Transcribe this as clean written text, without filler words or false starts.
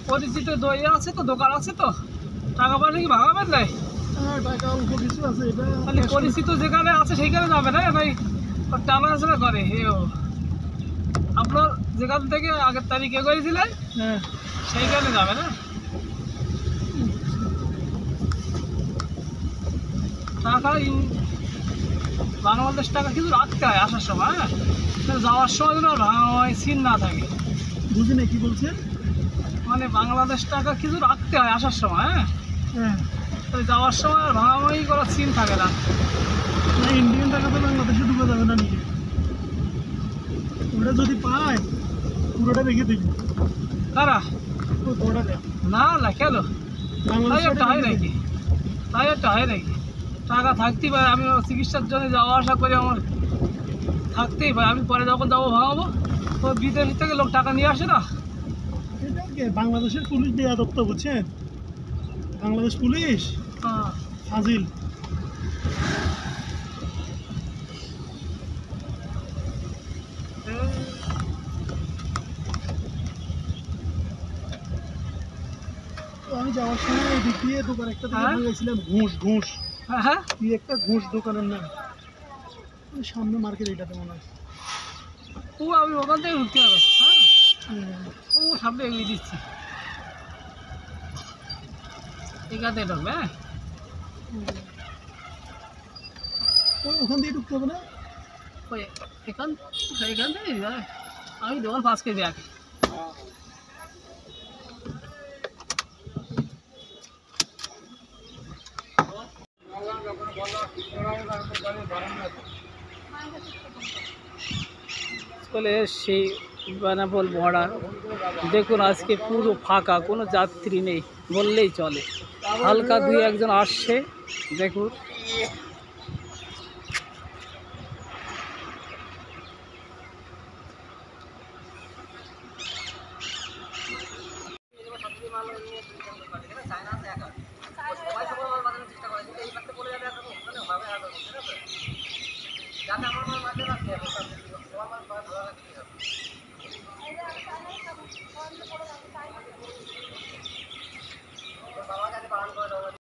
পরিচিত দই আছে তো, দোকান আছে তো, টাকা পয়সা কি ভাঙাবেন নাই? টাকা অল্প কিছু আছে, এটা তাহলে পরিচিত যেখানে আছে সেইখানে যাবে না ভাই, টানা আসলে করে আপনার যেখান থেকে আগের তারিখে করেছিলেন হ্যাঁ সেইখানে যাবে না। টাকা বাংলাদেশ টাকা কিছু রাখতে হয় আসার সময়, হ্যাঁ, যাওয়ার সময় যেন ভাঙাভাঙি সিন না থাকে। বুঝি না কি বলছেন? মানে বাংলাদেশ টাকা কিছু রাখতে হয় আসার সময়, হ্যাঁ, হ্যাঁ তাই যাওয়ার সময় আর ভাঙাভাঙি করার সিন থাকে না। না, ইন্ডিয়ান টাকা তো বাংলাদেশে ঢুকে যাবে না নাকি? ওটা যদি পায় পুরোটা রেখে দিবি। তারা ওটা দেখ না না কেন, তাই বাংলাদেশ একটা হয় নাকি, তাই একটা হয় নাকি? টাকা থাকতেই পারে, আমি চিকিৎসার জন্য যাওয়া আসা করি, আমার থাকতেই পারে। আমি পরে যখন যাবো ভাঙাবো, তো বিদেশ থেকে লোক টাকা নিয়ে আসে না। এটাকে বাংলাদেশের পুলিশ দেয়া দপ্তর, বুঝছেন? বাংলাদেশ পুলিশ হ্যাঁ। ফাজিল। তো আমি যাওয়ার সময় এদিক দিয়ে দোকান একটা হ্যাঁ? থেকে গেছিলাম, ঘুষ ঘুষ হ্যাঁ কি একটা ঘুষ দোকানের নাম, ওই সামনে মার্কেট, এটাতে মনে হয়। আমি ওখান থেকে উঠতে হবে, হ্যাঁ, হ্যাঁ। সামনে এগিয়ে দিচ্ছি, এখান থেকে ঢুকবে, হ্যাঁ। ওখান দিয়ে ঢুকতে হবে না? ওই এখান এখান থেকে আমি দোকান পাস করে আগে। চলে এসছি বেনাপোল বর্ডার। দেখুন আজকে পুরো ফাঁকা, কোনো যাত্রী নেই বললেই চলে। হালকা দুই একজন আসছে, দেখুন।